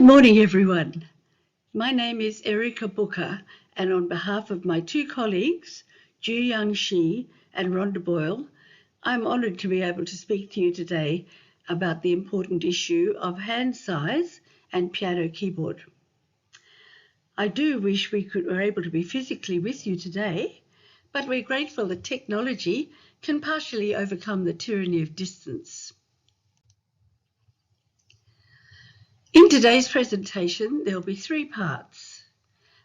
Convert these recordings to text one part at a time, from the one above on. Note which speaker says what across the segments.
Speaker 1: Good morning, everyone. My name is Erica Booker, and on behalf of my two colleagues, Ju-Young Shi and Rhonda Boyle, I'm honoured to be able to speak to you today about the important issue of hand size and piano keyboard. I do wish we were able to be physically with you today, but we're grateful that technology can partially overcome the tyranny of distance. In today's presentation, there'll be three parts.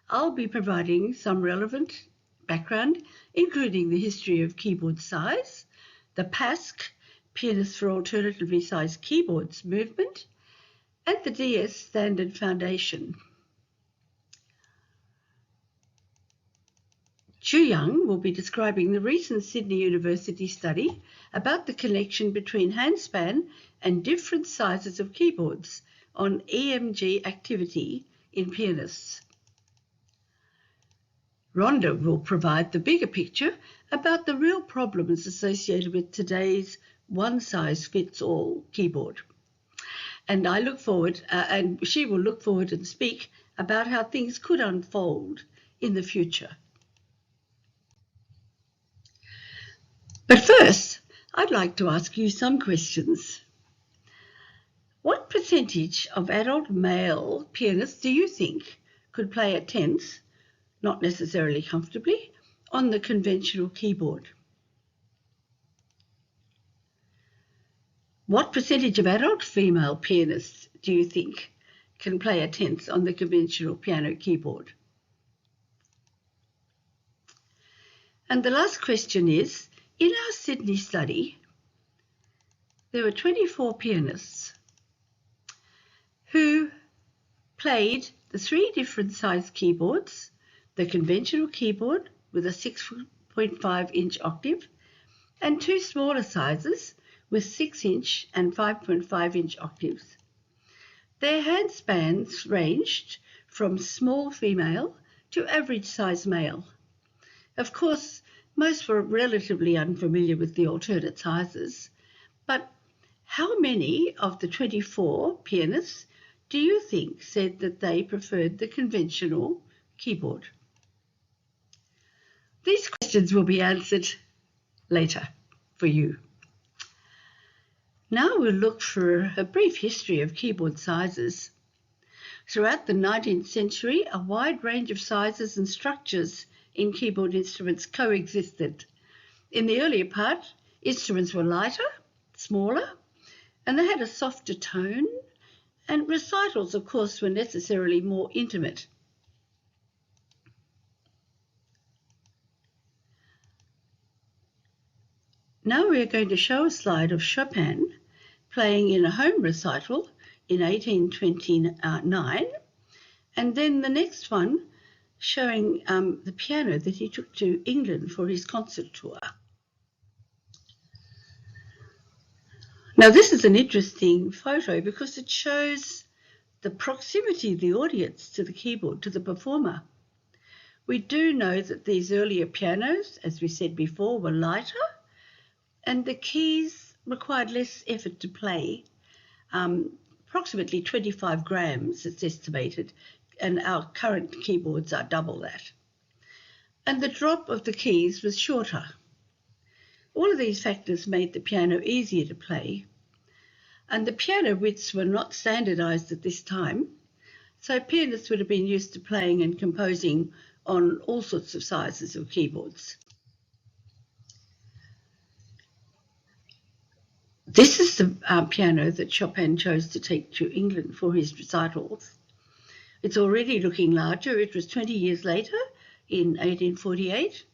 Speaker 1: I'll be providing some relevant background, including the history of keyboard size, the PASC, Pianists for Alternatively Sized Keyboards movement, and the DS Standard Foundation. Ju-Young will be describing the recent Sydney University study about the connection between handspan and different sizes of keyboards on EMG activity in pianists. Rhonda will provide the bigger picture about the real problems associated with today's one-size-fits-all keyboard. And I look forward, and she will look forward and speak about how things could unfold in the future. But first, I'd like to ask you some questions. What percentage of adult male pianists do you think could play a tenth, not necessarily comfortably, on the conventional keyboard? What percentage of adult female pianists do you think can play a tenth on the conventional piano keyboard? And the last question is, in our Sydney study, there were 24 pianists who played the three different size keyboards, the conventional keyboard with a 6.5-inch octave, and two smaller sizes with 6-inch and 5.5-inch octaves. Their handspans ranged from small female to average size male. Of course, most were relatively unfamiliar with the alternate sizes, but how many of the 24 pianists do you think said that they preferred the conventional keyboard? These questions will be answered later for you. Now we'll look for a brief history of keyboard sizes. Throughout the 19th century, a wide range of sizes and structures in keyboard instruments coexisted. In the earlier part, instruments were lighter, smaller, and they had a softer tone, and recitals, of course, were necessarily more intimate. Now we are going to show a slide of Chopin playing in a home recital in 1829, and then the next one showing the piano that he took to England for his concert tour. Now this is an interesting photo because it shows the proximity of the audience to the keyboard, to the performer. We do know that these earlier pianos, as we said before, were lighter, and the keys required less effort to play, approximately 25 grams, it's estimated, and our current keyboards are double that. And the drop of the keys was shorter. All of these factors made the piano easier to play, and the piano widths were not standardized at this time, so pianists would have been used to playing and composing on all sorts of sizes of keyboards. This is the piano that Chopin chose to take to England for his recitals. It's already looking larger. It was 20 years later, in 1848.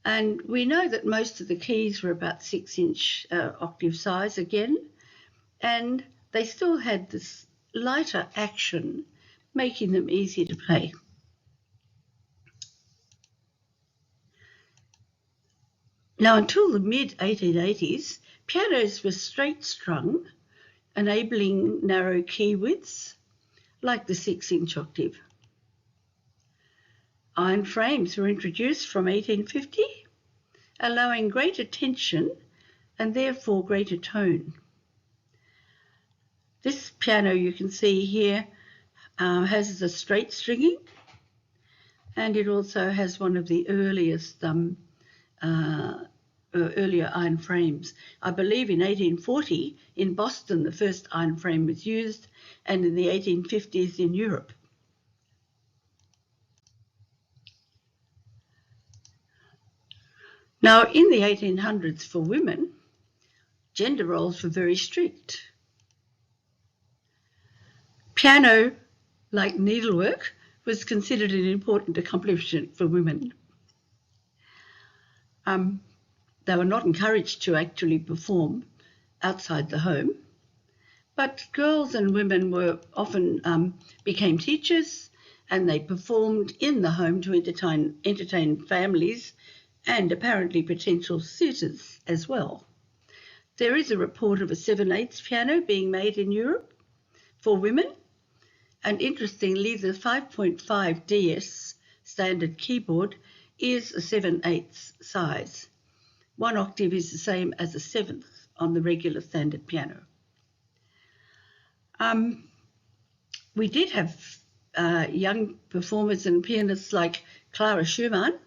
Speaker 1: And we know that most of the keys were about 6-inch octave size again, and they still had this lighter action, making them easier to play. Now, until the mid-1880s, pianos were straight-strung, enabling narrow key widths, like the 6-inch octave. Iron frames were introduced from 1850, allowing greater tension and therefore greater tone. This piano you can see here has the straight stringing, and it also has one of the earliest earlier iron frames. I believe in 1840 in Boston the first iron frame was used, and in the 1850s in Europe. Now, in the 1800s for women, gender roles were very strict. Piano, like needlework, was considered an important accomplishment for women. They were not encouraged to actually perform outside the home, but girls and women were often became teachers, and they performed in the home to entertain families and apparently potential suitors as well. There is a report of a 7/8 piano being made in Europe for women, and interestingly, the 5.5 DS standard keyboard is a 7/8 size. 1 octave is the same as a 7th on the regular standard piano. We did have young performers and pianists like Clara Schumann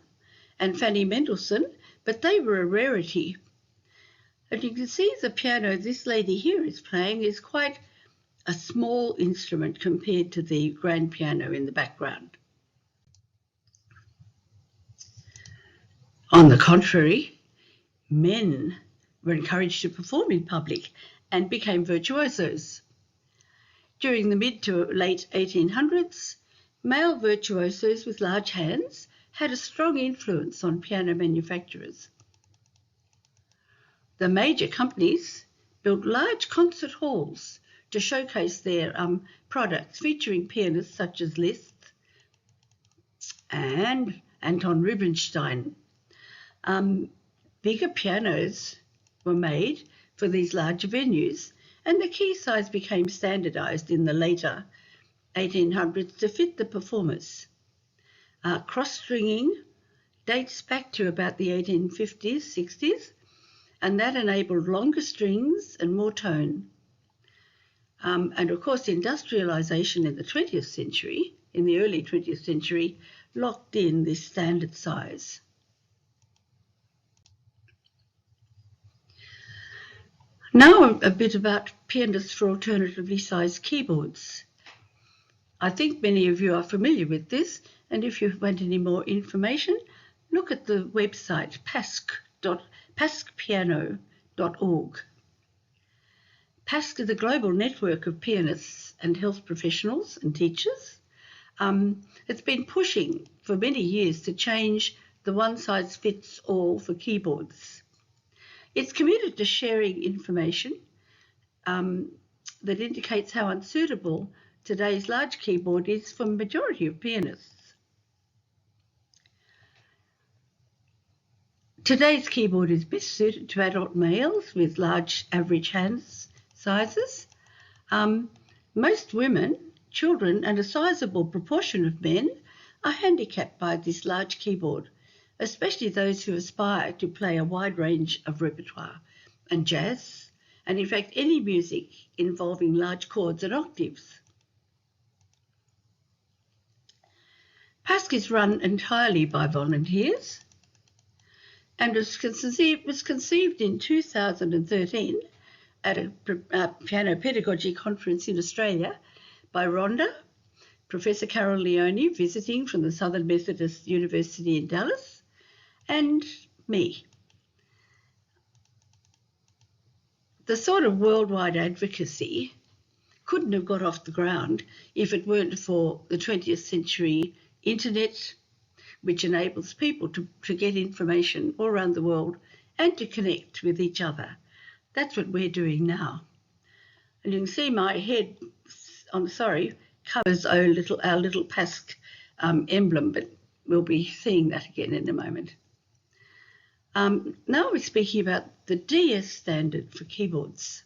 Speaker 1: and Fanny Mendelssohn, but they were a rarity. And you can see the piano this lady here is playing is quite a small instrument compared to the grand piano in the background. On the contrary, men were encouraged to perform in public and became virtuosos. During the mid to late 1800s, male virtuosos with large hands had a strong influence on piano manufacturers. The major companies built large concert halls to showcase their products, featuring pianists such as Liszt and Anton Rubinstein. Bigger pianos were made for these larger venues, and the key size became standardized in the later 1800s to fit the performers. Cross-stringing dates back to about the 1850s, 60s, and that enabled longer strings and more tone. And of course, industrialization in the 20th century, in the early 20th century, locked in this standard size. Now a bit about pianists for alternatively sized keyboards. I think many of you are familiar with this, and if you want any more information, look at the website paskpiano.org. PASK is a global network of pianists and health professionals and teachers. It's been pushing for many years to change the one-size-fits-all for keyboards. It's committed to sharing information that indicates how unsuitable today's large keyboard is for the majority of pianists. Today's keyboard is best suited to adult males with large average hand sizes. Most women, children, and a sizable proportion of men are handicapped by this large keyboard, especially those who aspire to play a wide range of repertoire and jazz, and in fact any music involving large chords and octaves. PASK is run entirely by volunteers and was conceived in 2013 at a piano pedagogy conference in Australia by Rhonda, Professor Carol Leone, visiting from the Southern Methodist University in Dallas, and me. The sort of worldwide advocacy couldn't have got off the ground if it weren't for the 20th century internet, which enables people to get information all around the world and to connect with each other. That's what we're doing now. And you can see my head, covers our little PASK emblem, but we'll be seeing that again in a moment. Now we're speaking about the DS standard for keyboards.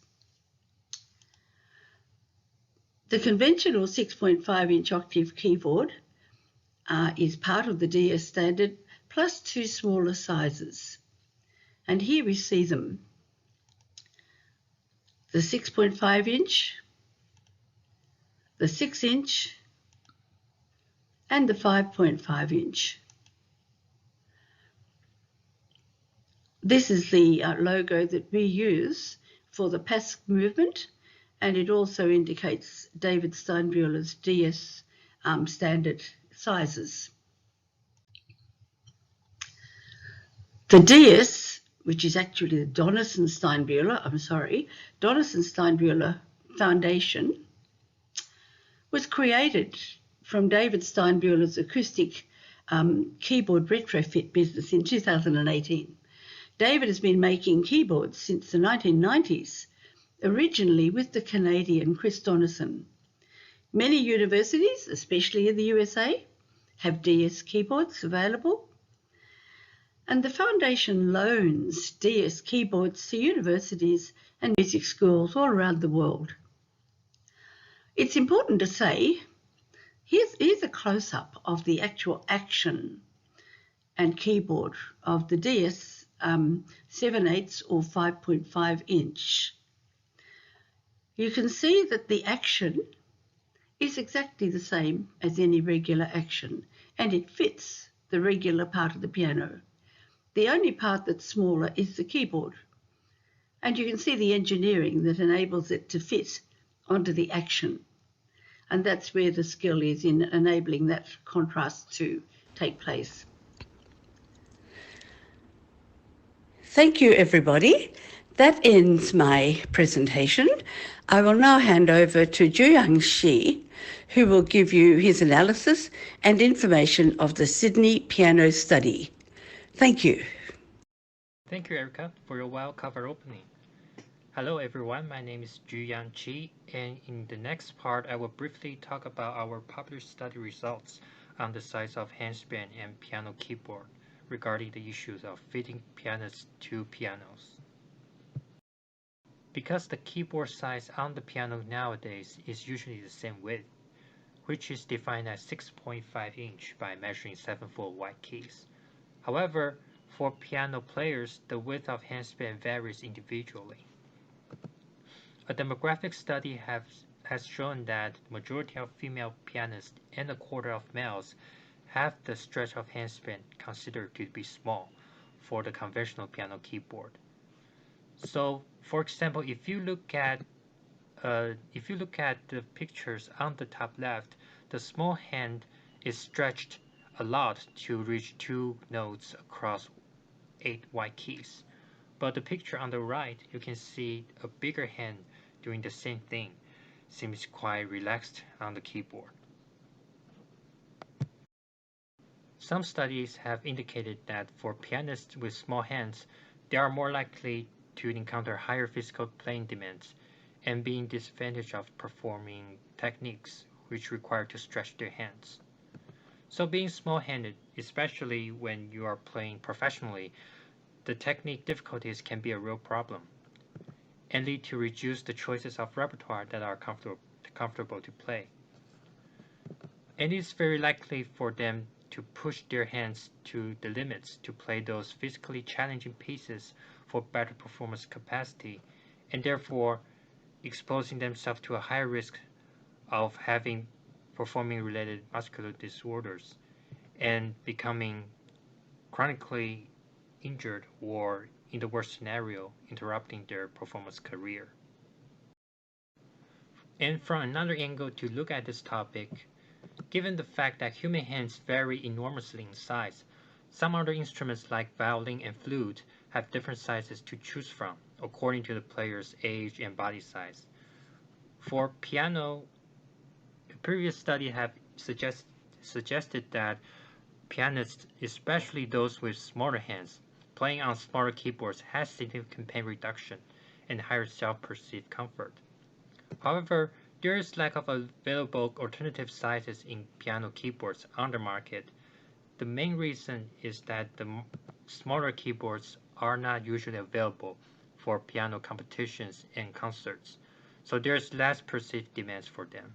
Speaker 1: The conventional 6.5-inch octave keyboard is part of the DS standard, plus 2 smaller sizes. And here we see them. The 6.5-inch the 6-inch and the 5.5-inch. This is the logo that we use for the PASC movement, and it also indicates David Steinbühler's DS standard sizes. The DS, which is actually the Donaldson-Steinbühler Foundation, was created from David Steinbühler's acoustic keyboard retrofit business in 2018. David has been making keyboards since the 1990s, originally with the Canadian Chris Donaldson. Many universities, especially in the USA, have DS keyboards available, and the foundation loans DS keyboards to universities and music schools all around the world. It's important to say, here's a close-up of the actual action and keyboard of the DS 7/8 or 5.5-inch. You can see that the action is exactly the same as any regular action, and it fits the regular part of the piano. The only part that's smaller is the keyboard, and you can see the engineering that enables it to fit onto the action, and that's where the skill is in enabling that contrast to take place. Thank you, everybody. That ends my presentation. I will now hand over to Juyang Shi, who will give you his analysis and information of the Sydney Piano Study. Thank you.
Speaker 2: Thank you, Erica, for your well-covered opening. Hello, everyone. My name is Juyang Chi, and in the next part, I will briefly talk about our popular study results on the size of handspan and piano keyboard regarding the issues of fitting pianists to pianos. Because the keyboard size on the piano nowadays is usually the same width, which is defined as 6.5 inch by measuring 7-foot wide keys. However, for piano players, the width of handspan varies individually. A demographic study has shown that the majority of female pianists and a quarter of males have the stretch of handspan considered to be small for the conventional piano keyboard. So, for example, if you look at the pictures on the top left, the small hand is stretched a lot to reach 2 notes across 8 wide keys. But the picture on the right, you can see a bigger hand doing the same thing, seems quite relaxed on the keyboard. Some studies have indicated that for pianists with small hands, they are more likely to encounter higher physical playing demands and being disadvantaged of performing techniques which require to stretch their hands. So being small-handed, especially when you are playing professionally, the technique difficulties can be a real problem and lead to reduce the choices of repertoire that are comfortable to play. And it's very likely for them to push their hands to the limits to play those physically challenging pieces for better performance capacity, and therefore exposing themselves to a higher risk of having performing-related muscular disorders and becoming chronically injured or, in the worst scenario, interrupting their performance career. And from another angle to look at this topic, given the fact that human hands vary enormously in size, some other instruments like violin and flute have different sizes to choose from according to the player's age and body size. For piano, a previous study have suggested that pianists, especially those with smaller hands, playing on smaller keyboards has significant pain reduction and higher self-perceived comfort. However, there is lack of available alternative sizes in piano keyboards on the market. The main reason is that the smaller keyboards are not usually available for piano competitions and concerts, so there's less perceived demands for them.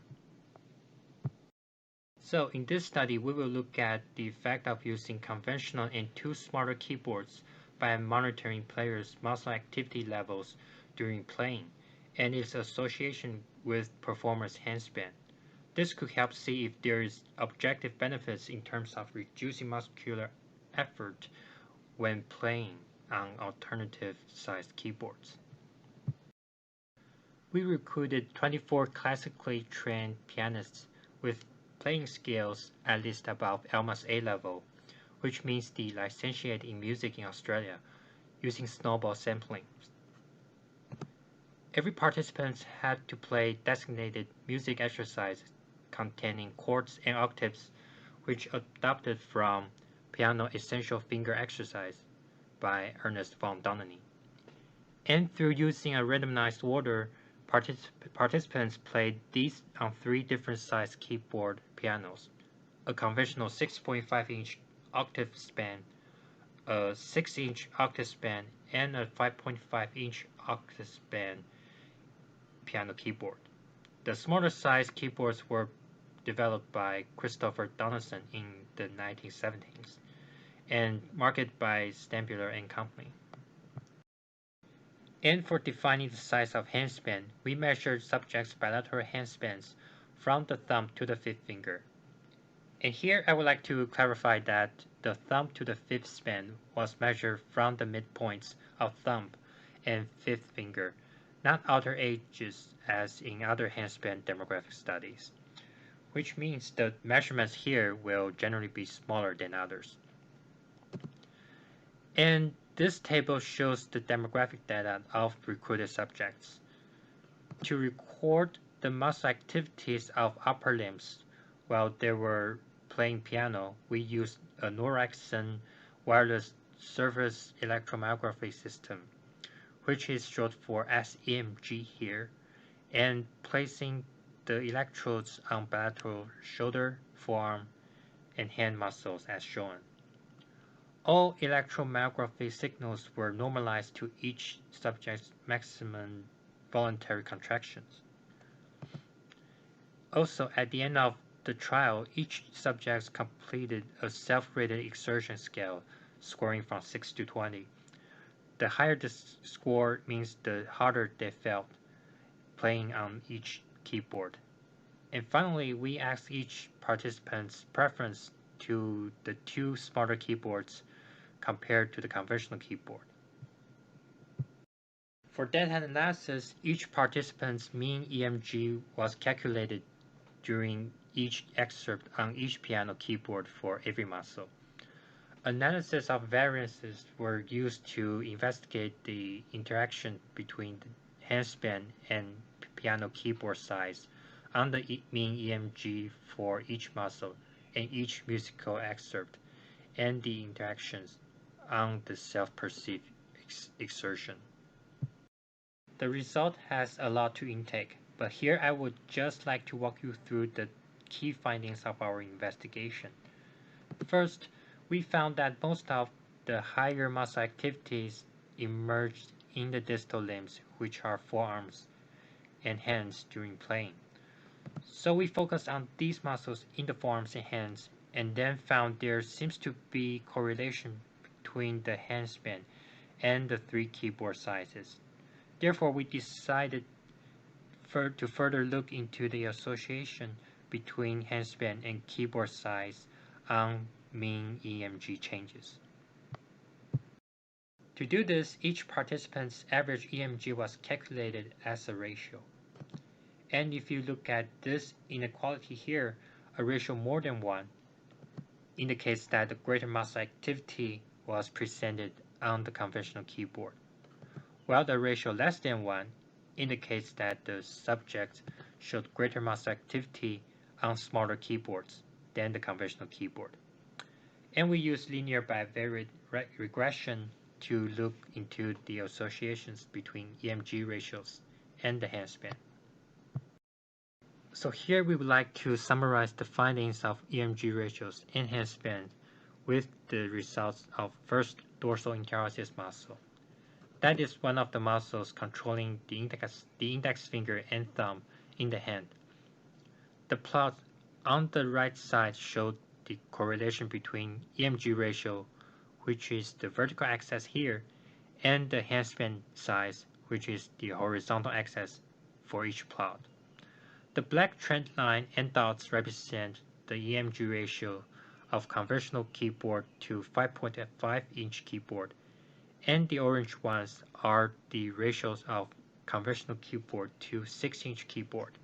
Speaker 2: So in this study, we will look at the effect of using conventional and 2 smaller keyboards by monitoring players' muscle activity levels during playing and its association with performers' handspan. This could help see if there is objective benefits in terms of reducing muscular effort when playing on alternative sized keyboards. We recruited 24 classically trained pianists with playing skills at least above Alma's A level, which means the licentiate in music in Australia, using snowball sampling. Every participant had to play designated music exercises containing chords and octaves, which adapted from Piano Essential Finger Exercise by Ernest von Dohnanyi. And through using a randomized order, participants played these on 3 different size keyboard pianos: a conventional 6.5-inch octave span, a 6-inch octave span, and a 5.5-inch octave span piano keyboard. The smaller size keyboards were developed by Christopher Donaldson in the 1970s and marketed by Stambuler and Company. And for defining the size of handspan, we measured subjects' bilateral handspans from the thumb to the fifth finger. And here I would like to clarify that the thumb to the fifth span was measured from the midpoints of thumb and fifth finger, not outer edges as in other handspan demographic studies, which means the measurements here will generally be smaller than others. And this table shows the demographic data of recruited subjects. To record the muscle activities of upper limbs while they were playing piano, we used a Norixion wireless surface electromyography system, which is short for SEMG here, and placing the electrodes on bilateral shoulder, forearm, and hand muscles as shown. All electromyography signals were normalized to each subject's maximum voluntary contractions. Also, at the end of the trial, each subject completed a self-rated exertion scale, scoring from 6 to 20. The higher the score means the harder they felt playing on each keyboard. And finally, we asked each participant's preference to the 2 smarter keyboards compared to the conventional keyboard. For data analysis, each participant's mean EMG was calculated during each excerpt on each piano keyboard for every muscle. Analysis of variances were used to investigate the interaction between the handspan and piano keyboard size on the mean EMG for each muscle and each musical excerpt, and the interactions on the self-perceived exertion. The result has a lot to intake, but here I would just like to walk you through the key findings of our investigation. First, we found that most of the higher muscle activities emerged in the distal limbs, which are forearms and hands during playing. So we focused on these muscles in the forearms and hands, and then found there seems to be correlation between the handspan and the 3 keyboard sizes. Therefore, we decided to further look into the association between handspan and keyboard size on mean EMG changes. To do this, each participant's average EMG was calculated as a ratio. And if you look at this inequality here, a ratio more than 1 indicates that the greater muscle activity was presented on the conventional keyboard, while the ratio less than 1 indicates that the subject showed greater muscle activity on smaller keyboards than the conventional keyboard. And we use linear bivariate regression to look into the associations between EMG ratios and the handspan. So here we would like to summarize the findings of EMG ratios and handspan with the results of first dorsal interosseous muscle. That is one of the muscles controlling the index finger and thumb in the hand. The plot on the right side showed the correlation between EMG ratio, which is the vertical axis here, and the handspan size, which is the horizontal axis for each plot. The black trend line and dots represent the EMG ratio of conventional keyboard to 5.5-inch keyboard, and the orange ones are the ratios of conventional keyboard to 6-inch keyboard.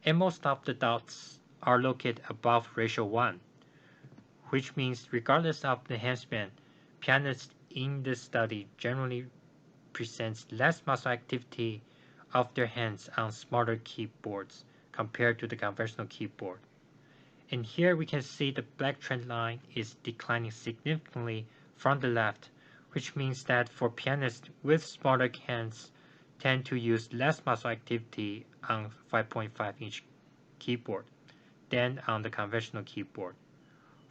Speaker 2: And most of the dots are located above ratio 1, which means regardless of the handspan, pianists in the study generally presents less muscle activity of their hands on smaller keyboards compared to the conventional keyboard. And here we can see the black trend line is declining significantly from the left, which means that for pianists with smaller hands tend to use less muscle activity on 5.5-inch keyboard than on the conventional keyboard.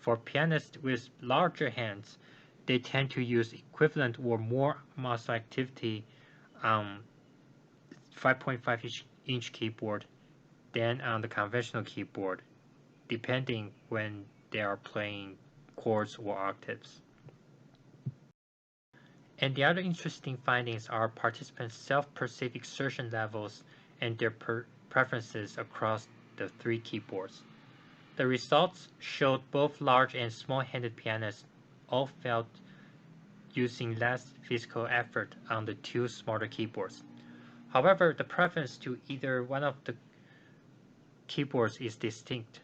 Speaker 2: For pianists with larger hands, they tend to use equivalent or more muscle activity on 5.5-inch keyboard than on the conventional keyboard, depending when they are playing chords or octaves. And the other interesting findings are participants' self-perceived exertion levels and their preferences across the three keyboards. The results showed both large and small-handed pianists all felt using less physical effort on the two smaller keyboards. However, the preference to either one of the keyboards is distinct.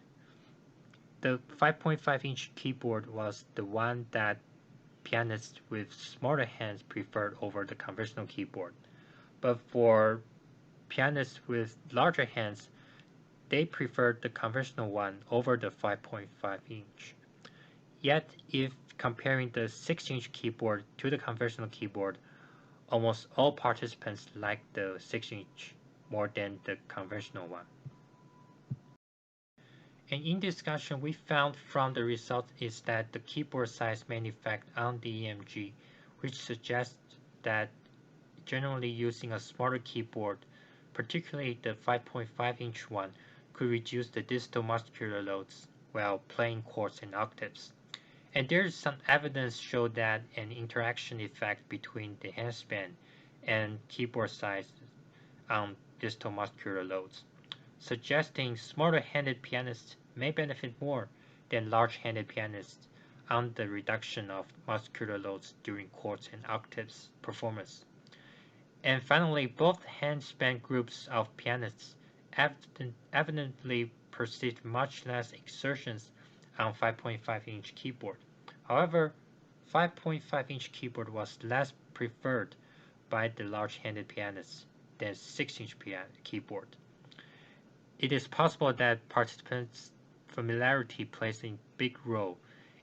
Speaker 2: The 5.5-inch keyboard was the one that pianists with smaller hands preferred over the conventional keyboard. But for pianists with larger hands, they preferred the conventional one over the 5.5-inch. Yet, if comparing the 6-inch keyboard to the conventional keyboard, almost all participants liked the 6-inch more than the conventional one. And in discussion, we found from the results is that the keyboard size may effect on the EMG, which suggests that generally using a smaller keyboard, particularly the 5.5-inch one, could reduce the distal muscular loads while playing chords and octaves. And there is some evidence show that an interaction effect between the handspan and keyboard size on distal muscular loads, suggesting smaller-handed pianists may benefit more than large-handed pianists on the reduction of muscular loads during chords and octaves performance. And finally, both handspan groups of pianists evidently perceived much less exertions on 5.5-inch keyboard. However, 5.5-inch keyboard was less preferred by the large-handed pianists than 6-inch keyboard. It is possible that participants' familiarity plays a big role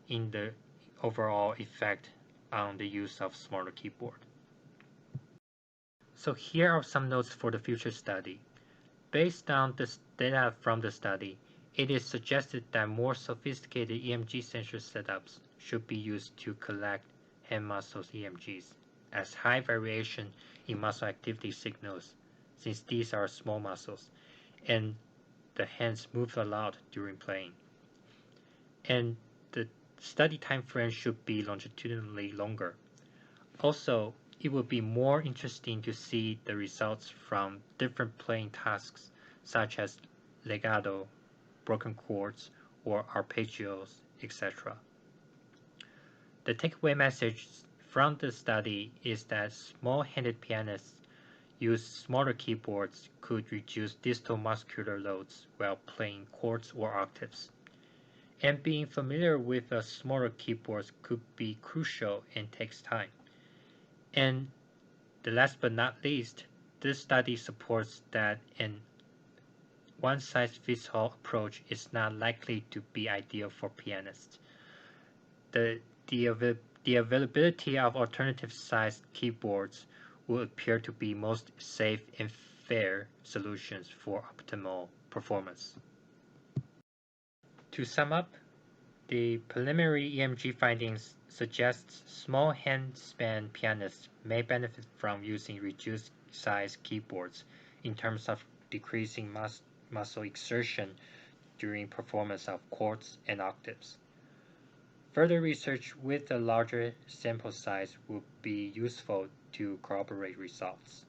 Speaker 2: in the overall effect on the use of smaller keyboard. So here are some notes for the future study. Based on the data from the study, it is suggested that more sophisticated EMG sensor setups should be used to collect hand muscles EMGs, as high variation in muscle activity signals, since these are small muscles, and the hands move a lot during playing. And the study time frame should be longitudinally longer. Also, it would be more interesting to see the results from different playing tasks such as legato, broken chords, or arpeggios, etc. The takeaway message from the study is that small-handed pianists use smaller keyboards could reduce distal muscular loads while playing chords or octaves. And being familiar with a smaller keyboard could be crucial and takes time. And the last but not least, this study supports that an one-size-fits-all approach is not likely to be ideal for pianists. The availability of alternative-sized keyboards will appear to be most safe and fair solutions for optimal performance. To sum up, the preliminary EMG findings suggest small handspan pianists may benefit from using reduced size keyboards in terms of decreasing muscle exertion during performance of chords and octaves. Further research with a larger sample size would be useful to corroborate results.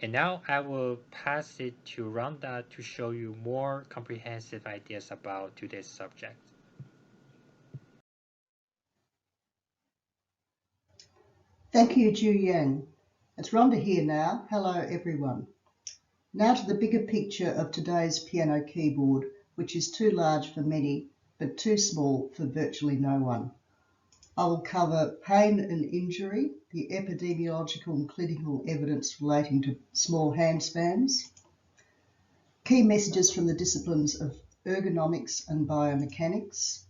Speaker 2: And now I will pass it to Rhonda to show you more comprehensive ideas about today's subject.
Speaker 3: Thank you, Ju Yang. It's Rhonda here now. Hello, everyone. Now to the bigger picture of today's piano keyboard, which is too large for many, but too small for virtually no one. I will cover pain and injury, the epidemiological and clinical evidence relating to small handspans, key messages from the disciplines of ergonomics and biomechanics,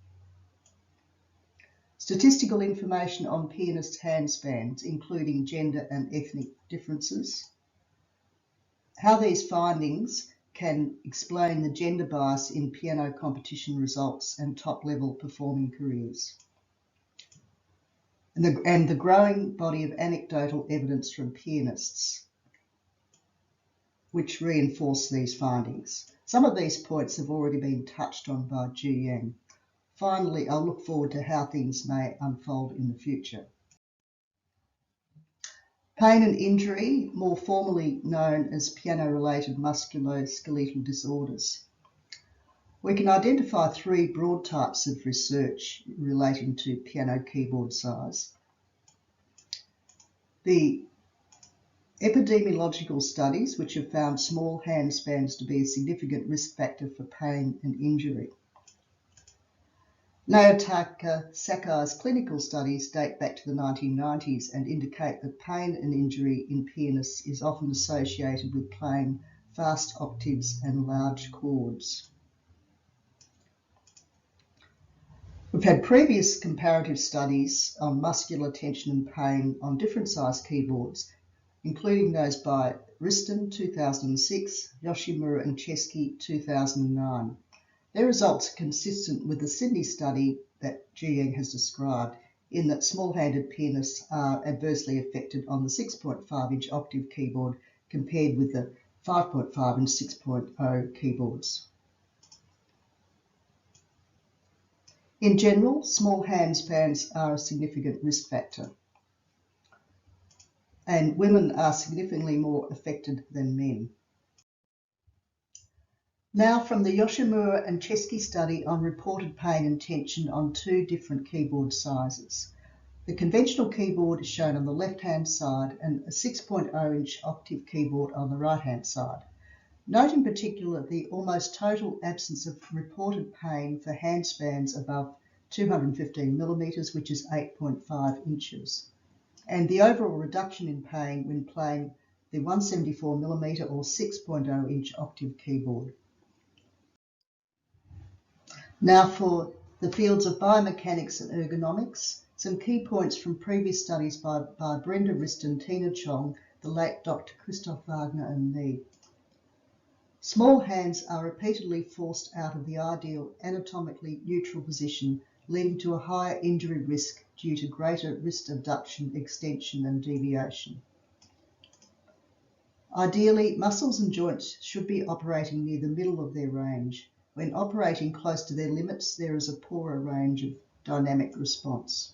Speaker 3: statistical information on pianists' handspans, including gender and ethnic differences, how these findings can explain the gender bias in piano competition results and top-level performing careers, and the growing body of anecdotal evidence from pianists which reinforce these findings. Some of these points have already been touched on by Ju Yang. Finally, I'll look forward to how things may unfold in the future. Pain and injury, more formally known as piano-related musculoskeletal disorders. We can identify three broad types of research relating to piano keyboard size. The epidemiological studies, which have found small handspans to be a significant risk factor for pain and injury. Naotaka Sakai's clinical studies date back to the 1990s and indicate that pain and injury in pianists is often associated with playing fast octaves and large chords. We've had previous comparative studies on muscular tension and pain on different size keyboards, including those by Riston 2006, Yoshimura and Chesky 2009. Their results are consistent with the Sydney study that Ju Yang has described, in that small-handed pianists are adversely affected on the 6.5-inch octave keyboard compared with the 5.5 and 6.0 keyboards. In general, small handspans are a significant risk factor, and women are significantly more affected than men. Now from the Yoshimura and Chesky study on reported pain and tension on two different keyboard sizes. The conventional keyboard is shown on the left-hand side and a 6.0-inch octave keyboard on the right-hand side. Note in particular the almost total absence of reported pain for handspans above 215 millimetres, which is 8.5 inches, and the overall reduction in pain when playing the 174 millimetre or 6.0-inch octave keyboard. Now for the fields of biomechanics and ergonomics, some key points from previous studies by Brenda Riston, Tina Chong, the late Dr. Christoph Wagner and me. Small hands are repeatedly forced out of the ideal anatomically neutral position, leading to a higher injury risk due to greater wrist abduction, extension and deviation. Ideally, muscles and joints should be operating near the middle of their range. When operating close to their limits, there is a poorer range of dynamic response.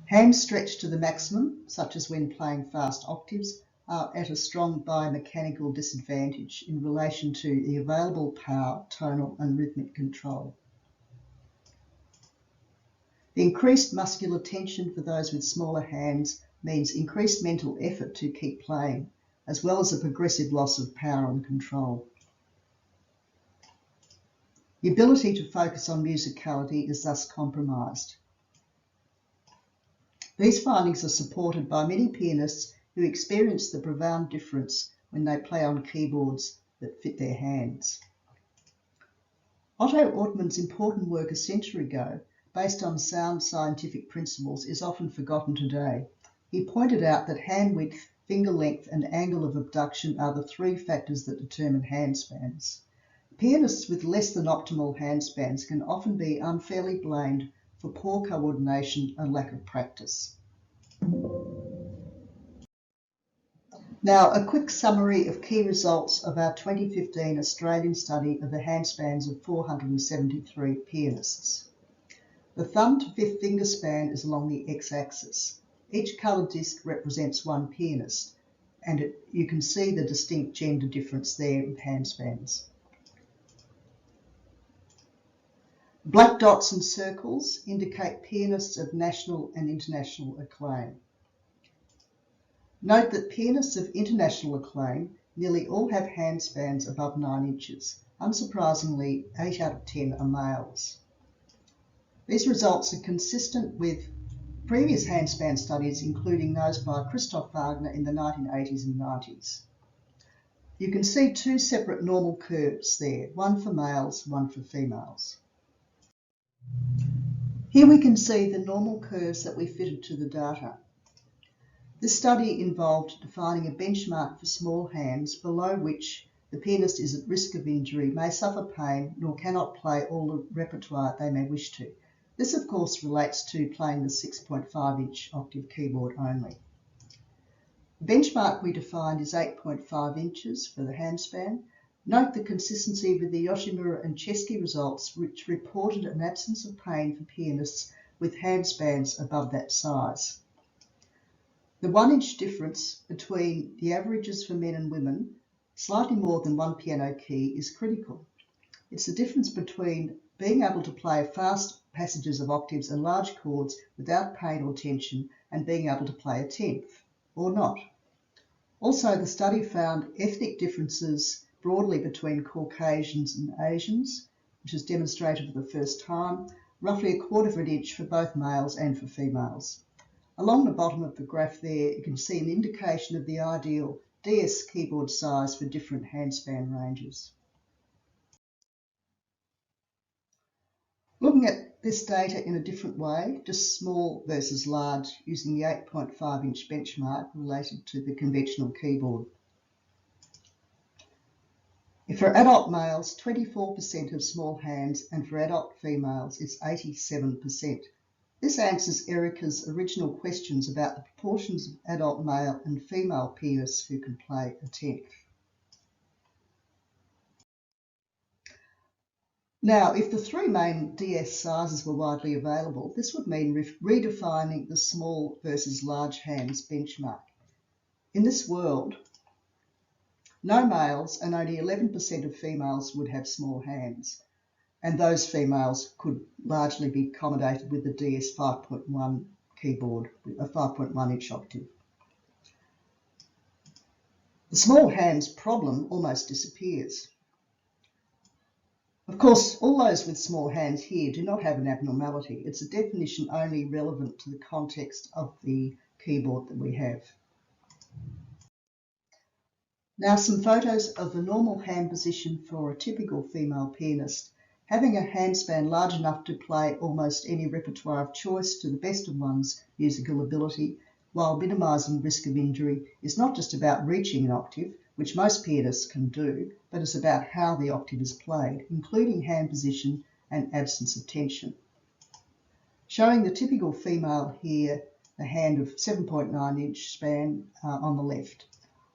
Speaker 3: Hands stretched to the maximum, such as when playing fast octaves, are at a strong biomechanical disadvantage in relation to the available power, tonal and rhythmic control. The increased muscular tension for those with smaller hands means increased mental effort to keep playing, as well as a progressive loss of power and control. The ability to focus on musicality is thus compromised. These findings are supported by many pianists who experience the profound difference when they play on keyboards that fit their hands. Otto Ortmann's important work a century ago, based on sound scientific principles, is often forgotten today. He pointed out that hand width, finger length and angle of abduction are the three factors that determine handspans. Pianists with less than optimal handspans can often be unfairly blamed for poor coordination and lack of practice. Now, a quick summary of key results of our 2015 Australian study of the handspans of 473 pianists. The thumb to fifth finger span is along the x-axis. Each coloured disc represents one pianist, and you can see the distinct gender difference there with handspans. Black dots and circles indicate pianists of national and international acclaim. Note that pianists of international acclaim nearly all have handspans above 9 inches. Unsurprisingly, 8 out of 10 are males. These results are consistent with previous handspan studies, including those by Christoph Wagner in the 1980s and 90s. You can see 2 separate normal curves there, one for males, one for females. Here we can see the normal curves that we fitted to the data. This study involved defining a benchmark for small hands below which the pianist is at risk of injury, may suffer pain, nor cannot play all the repertoire they may wish to. This, of course, relates to playing the 6.5-inch octave keyboard only. The benchmark we defined is 8.5 inches for the handspan. Note the consistency with the Yoshimura and Chesky results, which reported an absence of pain for pianists with handspans above that size. The 1-inch difference between the averages for men and women, slightly more than one piano key, is critical. It's the difference between being able to play fast passages of octaves and large chords without pain or tension and being able to play a tenth, or not. Also, the study found ethnic differences broadly between Caucasians and Asians, which is demonstrated for the first time, roughly 1/4 of an inch for both males and for females. Along the bottom of the graph there, you can see an indication of the ideal DS keyboard size for different handspan ranges. Looking at this data in a different way, just small versus large, using the 8.5-inch benchmark related to the conventional keyboard. For adult males, 24% have small hands, and for adult females, it's 87%. This answers Erica's original questions about the proportions of adult male and female pianists who can play a tenth. Now, if the 3 main DS sizes were widely available, this would mean redefining the small versus large hands benchmark. In this world, no males and only 11% of females would have small hands, and those females could largely be accommodated with the DS 5.1 keyboard, a 5.1-inch octave. The small hands problem almost disappears. Of course, all those with small hands here do not have an abnormality. It's a definition only relevant to the context of the keyboard that we have. Now, some photos of the normal hand position for a typical female pianist. Having a handspan large enough to play almost any repertoire of choice to the best of one's musical ability, while minimising risk of injury, is not just about reaching an octave, which most pianists can do, but it's about how the octave is played, including hand position and absence of tension. Showing the typical female here, a hand of 7.9-inch span on the left.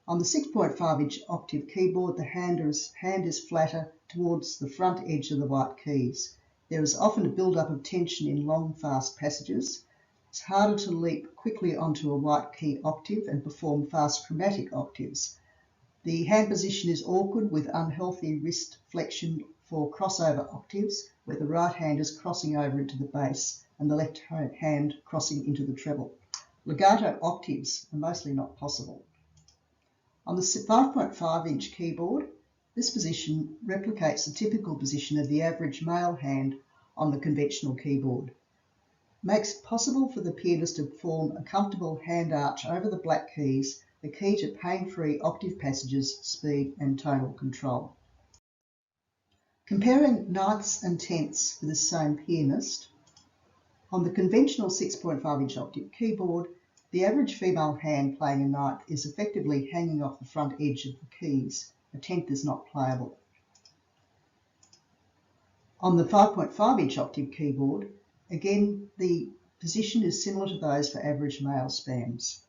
Speaker 3: On the 6.5-inch octave keyboard, the hand is flatter towards the front edge of the white keys. There is often a build-up of tension in long, fast passages. It's harder to leap quickly onto a white key octave and perform fast chromatic octaves. The hand position is awkward with unhealthy wrist flexion for crossover octaves, where the right hand is crossing over into the bass and the left hand crossing into the treble. Legato octaves are mostly not possible. On the 5.5-inch keyboard, this position replicates the typical position of the average male hand on the conventional keyboard. It makes it possible for the pianist to form a comfortable hand arch over the black keys, the key to pain-free octave passages, speed and tonal control. Comparing ninths and tenths for the same pianist, on the conventional 6.5-inch octave keyboard, the average female hand playing a ninth is effectively hanging off the front edge of the keys. A tenth is not playable. On the 5.5-inch octave keyboard, again, the position is similar to those for average male spans.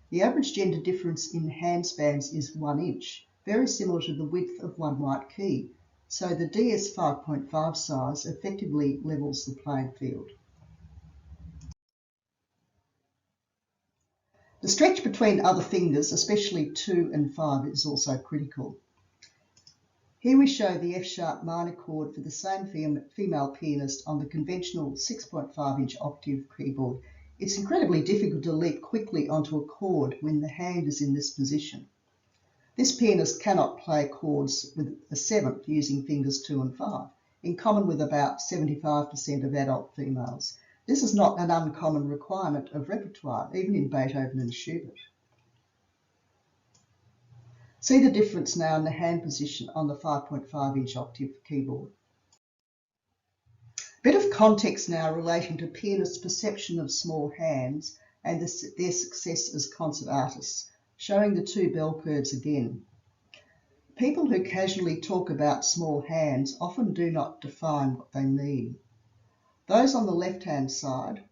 Speaker 3: The average gender difference in hand spans is 1 inch, very similar to the width of one white key, so the DS 5.5 size effectively levels the playing field. The stretch between other fingers, especially 2 and 5, is also critical. Here we show the F-sharp minor chord for the same female pianist on the conventional 6.5-inch octave keyboard. It's incredibly difficult to leap quickly onto a chord when the hand is in this position. This pianist cannot play chords with a 7th using fingers 2 and 5, in common with about 75% of adult females. This is not an uncommon requirement of repertoire, even in Beethoven and Schubert. See the difference now in the hand position on the 5.5-inch octave keyboard. A bit of context now relating to pianists' perception of small hands and their success as concert artists, showing the 2 bell curves again. People who casually talk about small hands often do not define what they mean. Those on the left-hand side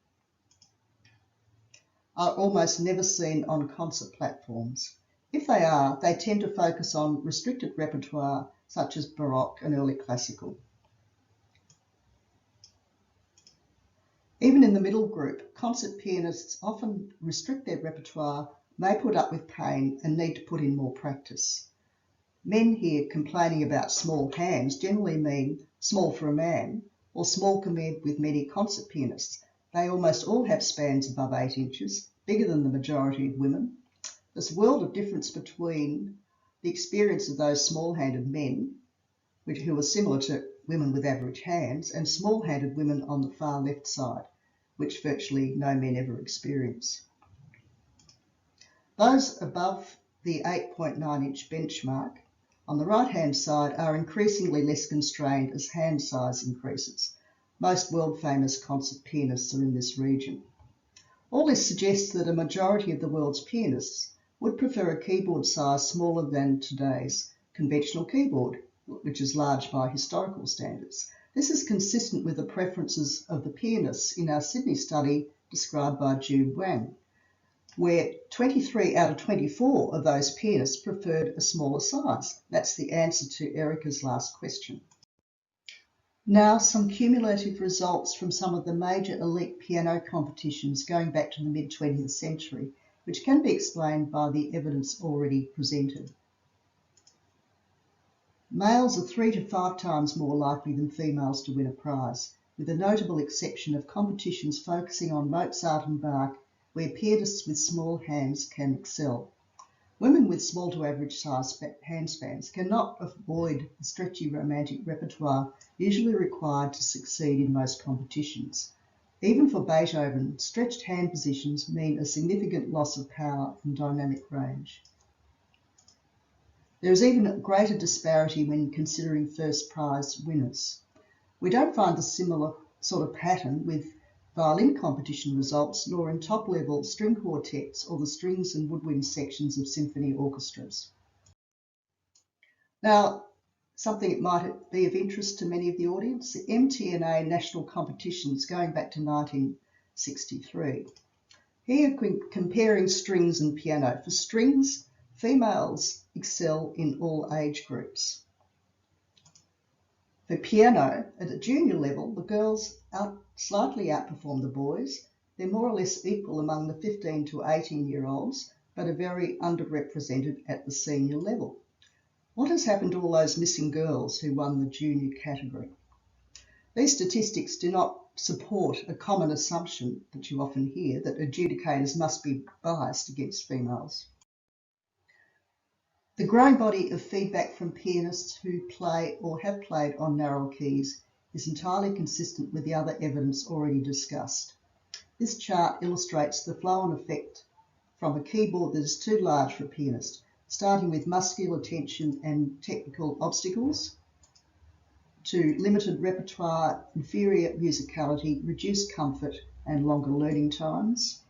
Speaker 3: are almost never seen on concert platforms. If they are, they tend to focus on restricted repertoire such as Baroque and early classical. Even in the middle group, concert pianists often restrict their repertoire, may put up with pain and need to put in more practice. Men here complaining about small hands generally mean small for a man or small compared with many concert pianists. They almost all have spans above 8 inches, bigger than the majority of women. There's a world of difference between the experience of those small-handed men, who are similar to women with average hands, and small-handed women on the far left side, which virtually no men ever experience. Those above the 8.9-inch benchmark on the right-hand side are increasingly less constrained as hand size increases. Most world-famous concert pianists are in this region. All this suggests that a majority of the world's pianists would prefer a keyboard size smaller than today's conventional keyboard, which is large by historical standards. This is consistent with the preferences of the pianists in our Sydney study described by Ju Wang, where 23 out of 24 of those pianists preferred a smaller size. That's the answer to Erica's last question. Now, some cumulative results from some of the major elite piano competitions going back to the mid-20th century, which can be explained by the evidence already presented. Males are 3 to 5 times more likely than females to win a prize, with a notable exception of competitions focusing on Mozart and Bach, where pianists with small hands can excel. Women with small to average size hand spans cannot avoid the stretchy romantic repertoire usually required to succeed in most competitions. Even for Beethoven, stretched hand positions mean a significant loss of power and dynamic range. There is even a greater disparity when considering first prize winners. We don't find a similar sort of pattern with violin competition results, nor in top-level string quartets or the strings and woodwind sections of symphony orchestras. Now, something that might be of interest to many of the audience, the MTNA national competitions going back to 1963. Here, comparing strings and piano. For strings, females excel in all age groups. For piano, at a junior level, the girls slightly outperform the boys. They're more or less equal among the 15 to 18-year-olds, but are very underrepresented at the senior level. What has happened to all those missing girls who won the junior category? These statistics do not support a common assumption that you often hear that adjudicators must be biased against females. The growing body of feedback from pianists who play or have played on narrow keys is entirely consistent with the other evidence already discussed. This chart illustrates the flow-on effect from a keyboard that is too large for a pianist, starting with muscular tension and technical obstacles, to limited repertoire, inferior musicality, reduced comfort, and longer learning times.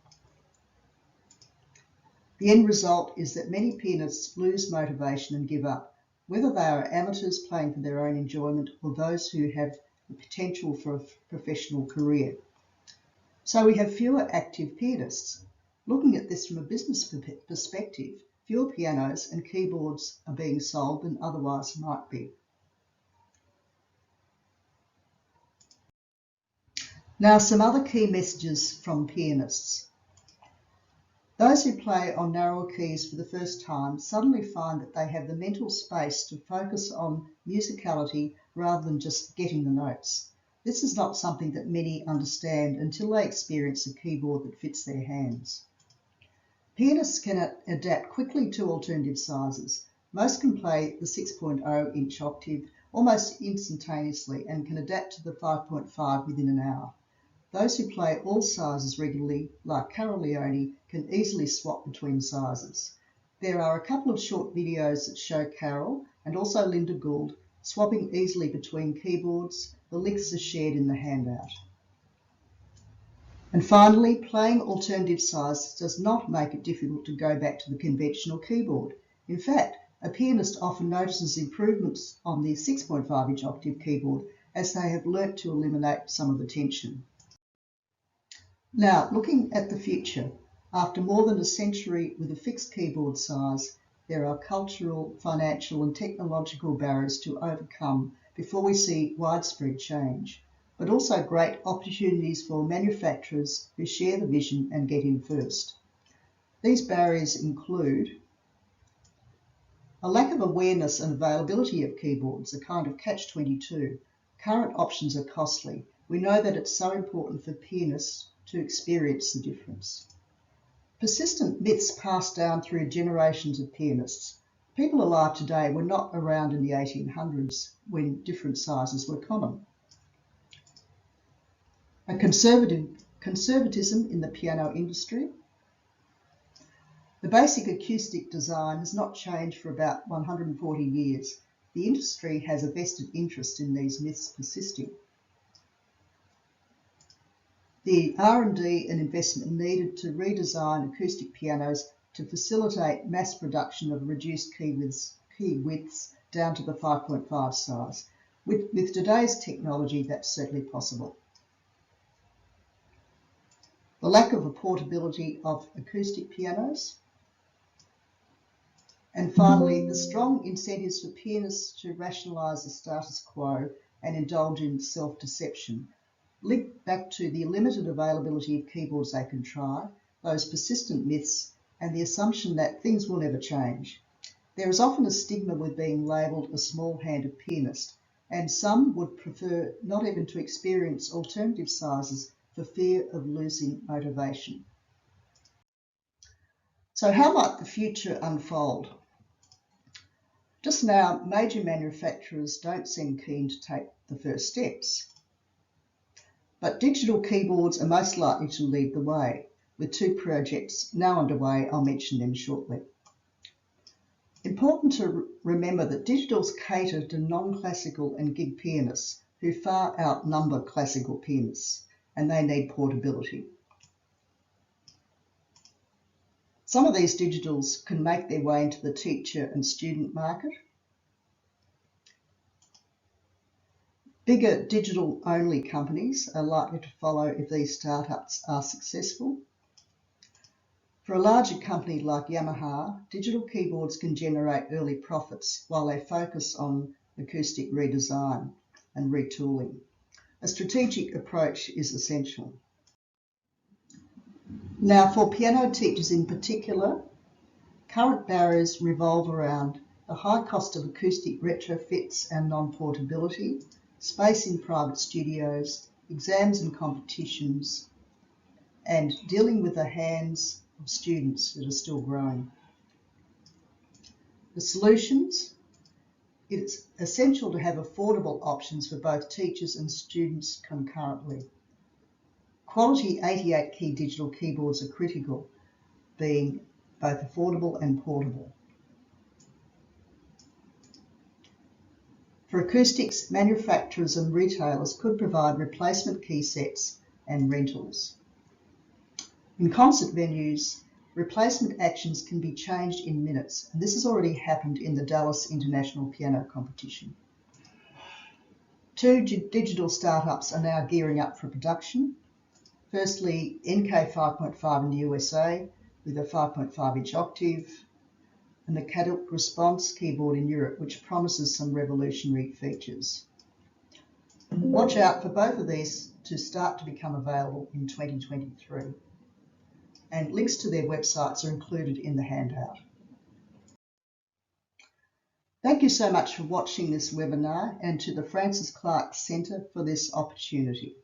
Speaker 3: The end result is that many pianists lose motivation and give up, whether they are amateurs playing for their own enjoyment or those who have the potential for a professional career. So we have fewer active pianists. Looking at this from a business perspective, fewer pianos and keyboards are being sold than otherwise might be. Now, some other key messages from pianists. Those who play on narrower keys for the first time suddenly find that they have the mental space to focus on musicality rather than just getting the notes. This is not something that many understand until they experience a keyboard that fits their hands. Pianists can adapt quickly to alternative sizes. Most can play the 6.0 inch octave almost instantaneously and can adapt to the 5.5 within an hour. Those who play all sizes regularly, like Carol Leone, can easily swap between sizes. There are a couple of short videos that show Carol and also Linda Gould swapping easily between keyboards. The links are shared in the handout. And finally, playing alternative sizes does not make it difficult to go back to the conventional keyboard. In fact, a pianist often notices improvements on the 6.5 inch octave keyboard as they have learnt to eliminate some of the tension. Now, looking at the future, after more than a century with a fixed keyboard size, there are cultural, financial and technological barriers to overcome before we see widespread change, but also great opportunities for manufacturers who share the vision and get in first. These barriers include a lack of awareness and availability of keyboards, a kind of catch-22. Current options are costly. We know that it's so important for pianists to experience the difference. Persistent myths passed down through generations of pianists. People alive today were not around in the 1800s when different sizes were common. A conservatism in the piano industry. The basic acoustic design has not changed for about 140 years. The industry has a vested interest in these myths persisting. The R&D and investment needed to redesign acoustic pianos to facilitate mass production of reduced key widths down to the 5.5 size. With today's technology, that's certainly possible. The lack of a portability of acoustic pianos. And finally, the strong incentives for pianists to rationalise the status quo and indulge in self-deception, linked back to the limited availability of keyboards they can try, those persistent myths, and the assumption that things will never change. There is often a stigma with being labelled a small-handed pianist, and some would prefer not even to experience alternative sizes for fear of losing motivation. So how might the future unfold? Just now, major manufacturers don't seem keen to take the first steps. But digital keyboards are most likely to lead the way, with two projects now underway. I'll mention them shortly. Important to remember that digitals cater to non-classical and gig pianists who far outnumber classical pianists, and they need portability. Some of these digitals can make their way into the teacher and student market. Bigger digital-only companies are likely to follow if these startups are successful. For a larger company like Yamaha, digital keyboards can generate early profits while they focus on acoustic redesign and retooling. A strategic approach is essential. Now, for piano teachers in particular, current barriers revolve around the high cost of acoustic retrofits and non-portability, space in private studios, exams and competitions, and dealing with the hands of students that are still growing. The solutions: it's essential to have affordable options for both teachers and students concurrently. Quality 88-key digital keyboards are critical, being both affordable and portable. For acoustics, manufacturers and retailers could provide replacement key sets and rentals. In concert venues, replacement actions can be changed in minutes, and this has already happened in the Dallas International Piano Competition. Two digital startups are now gearing up for production. Firstly, NK 5.5 in the USA with a 5.5 inch octave, and the Caduc Response keyboard in Europe, which promises some revolutionary features. Watch out for both of these to start to become available in 2023. and links to their websites are included in the handout. Thank you so much for watching this webinar and to the Frances Clark Centre for this opportunity.